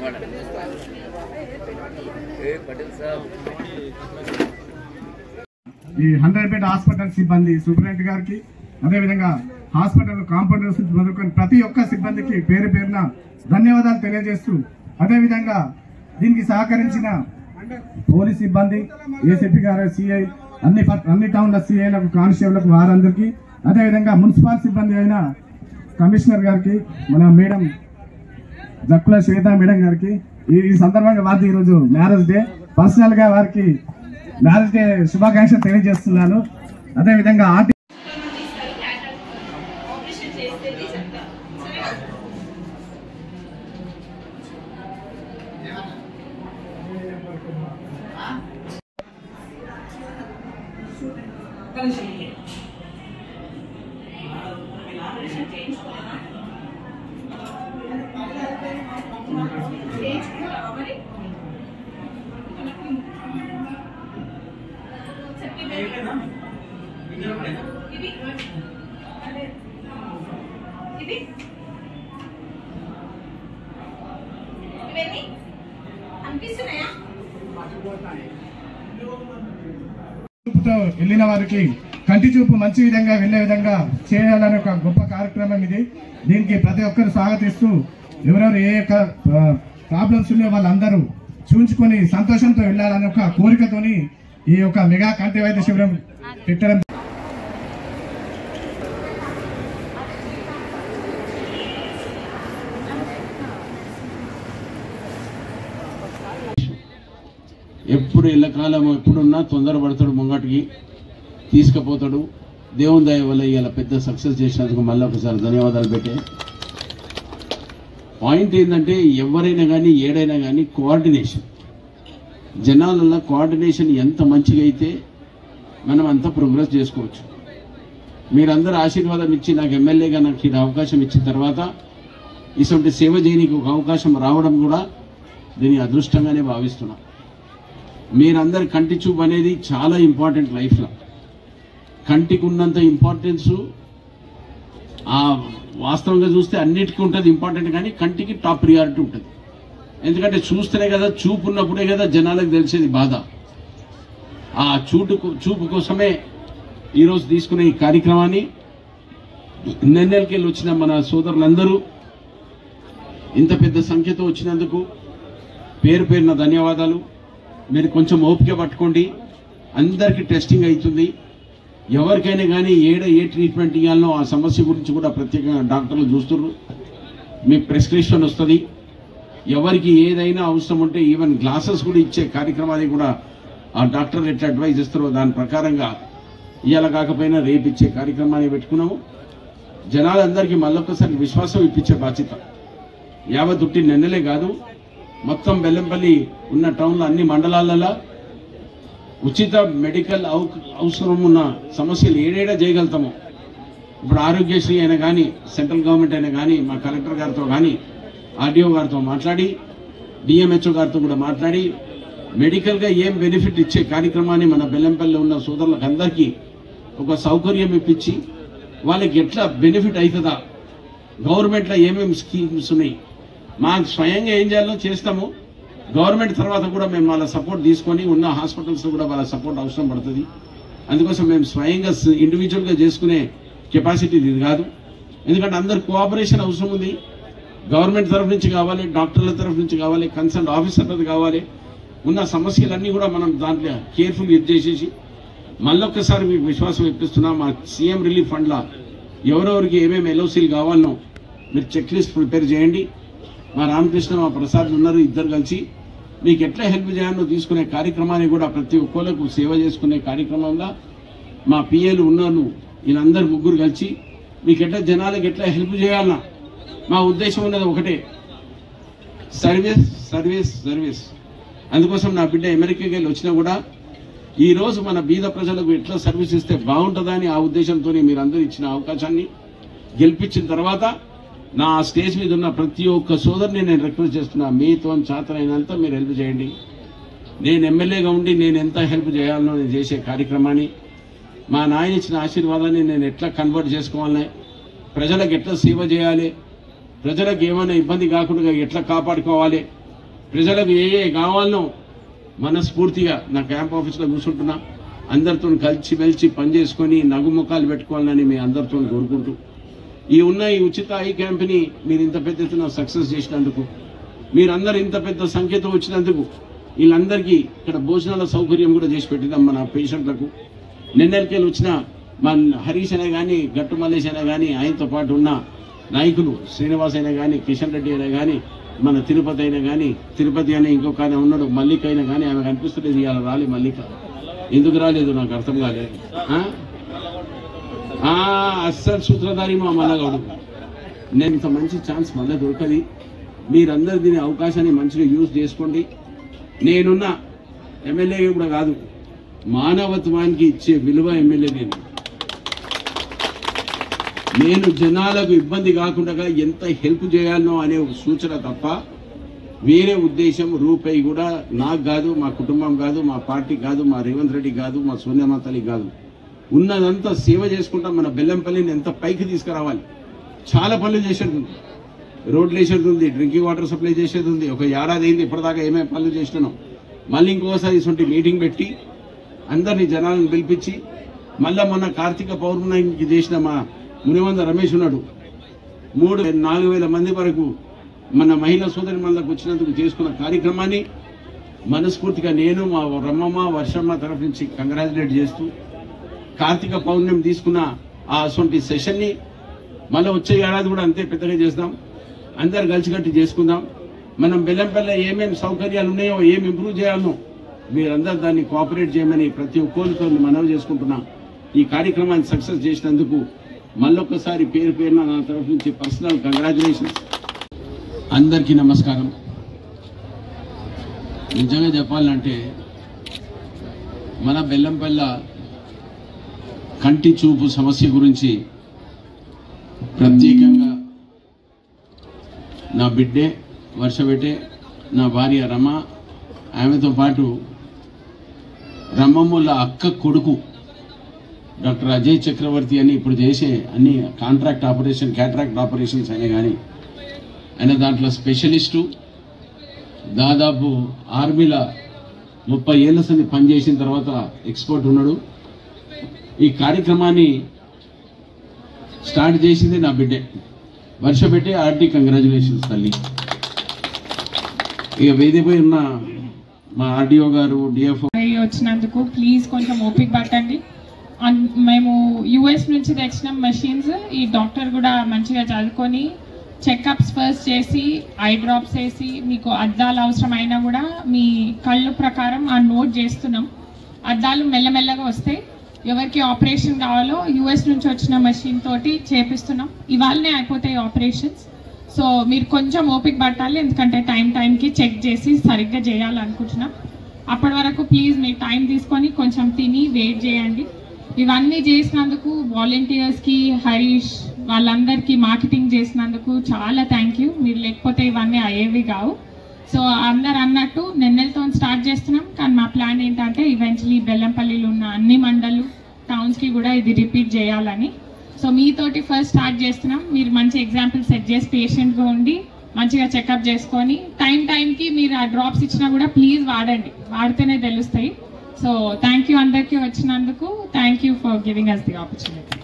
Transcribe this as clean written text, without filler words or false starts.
ఈ 100 bed hospital సిబ్బంది superintendent గారికి, అదేవిధంగా హాస్పిటల్ కాంపౌండర్స్ మొదలుకొని ప్రతి ఒక్క సిబ్బందికి పేరు పేరున ధన్యవాదాలు తెలియజేస్తూ, అదేవిధంగా దీనికి సహకరించిన పోలీస్ సిబ్బంది, ఏసీపీ గారు, సిఐ, అన్ని టౌన్ల సిఐలకు, కానిస్టేబుల్లకు, వారందరికీ, అదేవిధంగా మున్సిపల్ సిబ్బంది అయిన కమిషనర్ గారికి, మన మేడం జక్కుల శ్వేత మేడం గారికి ఈ సందర్భంగా వారికి ఈరోజు మ్యారేజ్ డే, పర్సనల్ గా వారికి మ్యారేజ్ డే శుభాకాంక్షలు తెలియజేస్తున్నాను. అదేవిధంగా వెళ్ళిన వారికి కంటి చూపు మంచి విధంగా వెళ్లే విధంగా చేయాలనే ఒక గొప్ప కార్యక్రమం ఇది. దీనికి ప్రతి ఒక్కరు స్వాగతిస్తూ, ఎవరెవరు ఏ యొక్క ప్రాబ్లమ్స్ ఉన్నాయో వాళ్ళందరూ చూంచుకొని సంతోషంతో వెళ్ళాలనే ఒక కోరికతోని ఈ యొక్క మెగా కంటి వైద్య శిబిరం పెట్టడం. ఎప్పుడు ఎల్లకాలం ఎప్పుడున్నా తొందరపడతాడు, ముంగటికి తీసుకుపోతాడు. దేవుని దయ వల్ల ఇలా పెద్ద సక్సెస్ చేసినందుకు మళ్ళీ ఒకసారి ధన్యవాదాలు పెట్టే. పాయింట్ ఏంటంటే ఎవరైనా కానీ ఏడైనా కానీ కోఆర్డినేషన్, జనాలలో కోఆర్డినేషన్ ఎంత మంచిగా అయితే మనం అంత ప్రోగ్రెస్ చేసుకోవచ్చు. మీరందరూ ఆశీర్వాదం ఇచ్చి నాకు ఎమ్మెల్యేగా నాకు ఇది అవకాశం ఇచ్చిన తర్వాత ఇటువంటి సేవ చేయడానికి ఒక అవకాశం రావడం కూడా దీని అదృష్టంగానే భావిస్తున్నా. మీరందరి కంటి చూపు అనేది చాలా ఇంపార్టెంట్ లైఫ్లో. కంటికి ఉన్నంత ఇంపార్టెన్సు వాస్తవంగా చూస్తే అన్నిటికీ ఉంటుంది ఇంపార్టెంట్, కానీ కంటికి టాప్ ప్రియారిటీ ఉంటుంది. ఎందుకంటే చూస్తేనే కదా, చూపు ఉన్నప్పుడే కదా జనాలకు తెలిసేది బాధ. ఆ చూపు కోసమే ఈరోజు తీసుకునే ఈ కార్యక్రమాన్ని నెన్నెలకెళ్ళి వచ్చిన మన సోదరులందరూ ఇంత పెద్ద సంఖ్యతో వచ్చినందుకు పేరు పేరున ధన్యవాదాలు. మీరు కొంచెం ఓపిక పట్టుకోండి, అందరికీ టెస్టింగ్ అవుతుంది. ఎవరికైనా కానీ ఏ ట్రీట్మెంట్ ఇవ్వాలనో ఆ సమస్య గురించి కూడా ప్రత్యేకంగా డాక్టర్లు చూస్తున్నారు. మీ ప్రిస్క్రిప్షన్ వస్తుంది. ఎవరికి ఏదైనా అవసరం ఉంటే ఈవెన్ గ్లాసెస్ కూడా ఇచ్చే కార్యక్రమాన్ని కూడా ఆ డాక్టర్ ఎట్లా అడ్వైజ్ ఇస్తారో దాని ప్రకారంగా ఇవాళ కాకపోయినా రేపు ఇచ్చే కార్యక్రమాన్ని పెట్టుకున్నాము. జనాలందరికీ మళ్ళొక్కసారి విశ్వాసం ఇప్పించే బాధ్యత యావత్ ఉట్టి నెన్నలే కాదు, మొత్తం బెల్లంపల్లి ఉన్న టౌన్లో అన్ని మండలాలలో ఉచిత మెడికల్ అవసరం ఉన్న సమస్యలు ఏడేడా చేయగలుగుతామో. ఇప్పుడు ఆరోగ్యశ్రీ అయినా కానీ, సెంట్రల్ గవర్నమెంట్ అయినా కానీ, మా కలెక్టర్ గారితో కానీ, ఆర్డీఓ గారితో మాట్లాడి, డిఎంహెచ్ఓ గారితో కూడా మాట్లాడి మెడికల్గా ఏం బెనిఫిట్ ఇచ్చే కార్యక్రమాన్ని మన బెల్లంపల్లిలో ఉన్న సోదరులకు అందరికీ ఒక సౌకర్యం ఇప్పించి వాళ్ళకి ఎట్లా బెనిఫిట్ అవుతుందా, గవర్నమెంట్లో ఏమేమి స్కీమ్స్ ఉన్నాయి, మాకు స్వయంగా ఏం చేయాలో చేస్తాము. గవర్నమెంట్ తర్వాత కూడా మేము వాళ్ళ సపోర్ట్ తీసుకొని ఉన్న హాస్పిటల్స్ కూడా వాళ్ళ సపోర్ట్ అవసరం పడుతుంది. అందుకోసం మేము స్వయంగా ఇండివిజువల్గా చేసుకునే కెపాసిటీ ఇది కాదు. ఎందుకంటే అందరు కోఆపరేషన్ అవసరం ఉంది. గవర్నమెంట్ తరఫు నుంచి కావాలి, డాక్టర్ల తరఫు నుంచి కావాలి, కన్సర్న్ ఆఫీసర్లది కావాలి. ఉన్న సమస్యలన్నీ కూడా మనం దాంట్లో కేర్ఫుల్ చేసేసి మళ్ళొక్కసారి మీకు విశ్వాసం ఇప్పిస్తున్నాం. మా సీఎం రిలీఫ్ ఫండ్లో ఎవరెవరికి ఏమేమి ఎల్ఓసీలు కావాలనో మీరు చెక్ లిస్ట్ ప్రిపేర్ చేయండి. మా రామకృష్ణ, మా ప్రసాద్ ఉన్నారు, ఇద్దరు కలిసి మీకు ఎట్లా హెల్ప్ చేయాలో తీసుకునే కార్యక్రమాన్ని కూడా ప్రతి ఒక్కరికి సేవ చేసుకునే కార్యక్రమంలో మా పిఏలు ఉన్నారు, వీళ్ళందరూ ముగ్గురు కలిసి మీకు ఎట్లా జనాలకు ఎట్లా హెల్ప్ చేయాలన్నా మా ఉద్దేశం ఉన్నది ఒకటే, సర్వీస్ సర్వీస్ సర్వీస్. అందుకోసం నా బిడ్డ అమెరికాకి వెళ్ళి వచ్చినా కూడా ఈరోజు మన బీద ప్రజలకు ఎట్లా సర్వీస్ ఇస్తే బాగుంటుందని ఆ ఉద్దేశంతో మీరందరూ ఇచ్చిన అవకాశాన్ని గెలిపించిన తర్వాత నా స్టేజ్ మీద ఉన్న ప్రతి ఒక్క సోదరుని నేను రిక్వెస్ట్ చేస్తున్నా, మీతో చేతనైనంత మీరు హెల్ప్ చేయండి. నేను ఎమ్మెల్యేగా ఉండి నేను ఎంత హెల్ప్ చేయాలనో నేను చేసే కార్యక్రమాన్ని, మా నాయన ఇచ్చిన ఆశీర్వాదాన్ని నేను ఎట్లా కన్వర్ట్ చేసుకోవాలని, ప్రజలకు ఎట్లా సేవ చేయాలి, ప్రజలకు ఏమైనా ఇబ్బంది కాకుండా ఎట్లా కాపాడుకోవాలి, ప్రజలకు ఏ కావాలనో మనస్ఫూర్తిగా నా క్యాంప్ ఆఫీస్లో కూర్చుంటున్నా, అందరితో కలిసి మెలిసి పనిచేసుకొని నగుముఖాలు పెట్టుకోవాలని మీ అందరితో కోరుకుంటూ ఈ ఉచిత ఐ క్యాంప్ని మీరు ఇంత పెద్ద ఎత్తున సక్సెస్ చేసినందుకు, మీరందరూ ఇంత పెద్ద సంఖ్యతో వచ్చినందుకు, వీళ్ళందరికీ ఇక్కడ భోజనాల సౌకర్యం కూడా చేసి పెట్టినాం మన పేషెంట్లకు. నిన్నటికెళ్ళి వచ్చిన మన హరీష్ అనే కానీ, గట్టు మల్లేష్ అనే కానీ, ఆయనతో పాటు ఉన్న నాయకులు శ్రీనివాస్ అయినా కానీ, కిషన్ రెడ్డి అయినా కానీ, మన తిరుపతి అయినా కానీ, తిరుపతి అనే ఇంకొక ఆయన ఉన్నాడు, మల్లిక అయినా కానీ, ఆమె కనిపిస్తుంది ఇవాళ రాలే. మల్లిక ఎందుకు రాలేదు నాకు అర్థం కాలేదు. అస్సలు సూత్రధారి మా మల్లగౌడు. నేను ఇంత మంచి ఛాన్స్ మళ్ళీ దొరకది. మీరందరూ దీని అవకాశాన్ని మంచిగా యూజ్ చేసుకోండి. నేనున్న ఎమ్మెల్యే కూడా కాదు, మానవత్వానికి ఇచ్చే విలువ ఎమ్మెల్యే. నేను జనాలకు ఇబ్బంది కాకుండా ఎంత హెల్ప్ చేయాలనో అనే ఒక సూచన తప్ప వేరే ఉద్దేశం రూపాయి కూడా నాకు కాదు, మా కుటుంబం కాదు, మా పార్టీ కాదు, మా రేవంత్ రెడ్డి కాదు, మా సోనియా తల్లి కాదు. ఉన్నదంతా సేవ చేసుకుంటాం. మన బెల్లంపల్లిని ఎంత పైకి తీసుకురావాలి. చాలా పనులు చేసేది ఉంది, రోడ్లు వేసేది ఉంది, డ్రింకింగ్ వాటర్ సప్లై చేసేది ఉంది. ఒక ఏడాది అయింది ఇప్పటిదాకా ఏమేమి పనులు చేసినాను. మళ్ళీ ఇంకోసారి ఇటువంటి మీటింగ్ పెట్టి అందరినీ జనాలను పిలిపించి, మళ్ళీ మొన్న కార్తీక పౌర్ణమికి చేసిన మా మునివంద రమేష్ ఉన్నాడు, 3,000-4,000 మంది వరకు మన మహిళా సోదరి మనకు వచ్చినందుకు చేసుకున్న కార్యక్రమాన్ని మనస్ఫూర్తిగా నేను, మా రమ్మమ్మ, వర్షమ్మ తరఫు నుంచి కంగ్రాచులేట్ చేస్తూ, కార్తీక పౌర్ణమి తీసుకున్న అటువంటి సెషన్ని మళ్ళీ వచ్చే ఏడాది కూడా అంతే పెద్దగా చేద్దాం. అందరు కలిసికట్టి చేసుకుందాం. మనం బెల్లంపల్లి ఏమేమి సౌకర్యాలు ఉన్నాయో, ఏమి ఇంప్రూవ్ చేయాలనో మీరందరూ దాన్ని కోఆపరేట్ చేయమని ప్రతి ఒక్కరితో మనవి చేసుకుంటున్నా. ఈ కార్యక్రమాన్ని సక్సెస్ చేసినందుకు మళ్ళొక్కసారి పేరు పేరున నా తరఫు నుంచి పర్సనల్ కంగ్రాచులేషన్స్. అందరికీ నమస్కారం. నిజంగా చెప్పాలంటే మన బెల్లంపల్లి కంటి చూపు సమస్య గురించి ప్రత్యేకంగా నా బిడ్డే వర్షబెట్టే, నా భార్య రమ, ఆమెతో పాటు రమ్మమ్ముల అక్క కొడుకు డాక్టర్ అజయ్ చక్రవర్తి అని ఇప్పుడు చేసే అన్ని కాంట్రాక్ట్ ఆపరేషన్, క్యాట్రాక్ట్ ఆపరేషన్స్ అయినా కానీ ఆయన దాంట్లో స్పెషలిస్టు. దాదాపు ఆర్మీలో 30 ఏళ్ల సంది పనిచేసిన తర్వాత ఎక్స్పర్ట్ ఉన్నాడు. ఈ కార్యక్రమాన్ని స్టార్ట్ చేసింది నా బిడ్డే వర్షబెట్టే. ఆర్టీ కంగ్రాచులేషన్స్ తల్లి. ఇక వేదికపై ఉన్న మా ఆర్డీఓ గారు, డిఎఫ్ఓ వచ్చినందుకు ప్లీజ్ కొంచెం ఓపిక పట్టండి. మేము యుఎస్ నుంచి తెచ్చిన మెషిన్స్, ఈ డాక్టర్ కూడా మంచిగా చదువుకొని చెకప్స్ ఫస్ట్ చేసి, ఐ డ్రాప్స్ వేసి, మీకు అద్దాలు అవసరమైనా కూడా మీ కళ్ళు ప్రకారం ఆ నోట్ చేస్తున్నాం. అద్దాలు మెల్లమెల్లగా వస్తాయి. ఎవరికి ఆపరేషన్ కావాలో యుఎస్ నుంచి వచ్చిన మెషిన్ తోటి చేపిస్తున్నాం. ఇవాళనే అయిపోతాయి ఆపరేషన్స్. సో మీరు కొంచెం ఓపిక పట్టాలి, ఎందుకంటే టైంకి చెక్ చేసి సరిగ్గా చేయాలనుకుంటున్నాం. అప్పటి వరకు ప్లీజ్ మీరు టైం తీసుకొని కొంచెం తిని వెయిట్ చేయండి. ఇవన్నీ చేసినందుకు వాలంటీర్స్కి, హరీష్ వాళ్ళందరికీ మార్కెటింగ్ చేసినందుకు చాలా థ్యాంక్ యూ. మీరు లేకపోతే ఇవన్నీ అయ్యేవి కావు. సో అందరు అన్నట్టు నెన్నెలతో స్టార్ట్ చేస్తున్నాం, కానీ మా ప్లాన్ ఏంటంటే ఈవెంచువలీ బెల్లంపల్లిలో ఉన్న అన్ని మండలు, టౌన్స్కి కూడా ఇది రిపీట్ చేయాలని. సో మీతోటి ఫస్ట్ స్టార్ట్ చేస్తున్నాం. మీరు మంచి ఎగ్జాంపుల్ సెట్ చేసి పేషెంట్గా ఉండి మంచిగా చెకప్ చేసుకొని టైంకి మీరు ఆ డ్రాప్స్ ఇచ్చినా కూడా ప్లీజ్ వాడండి, వాడితేనే తెలుస్తాయి. సో థ్యాంక్ యూ అందరికీ వచ్చినందుకు. Thank you for giving us the opportunity.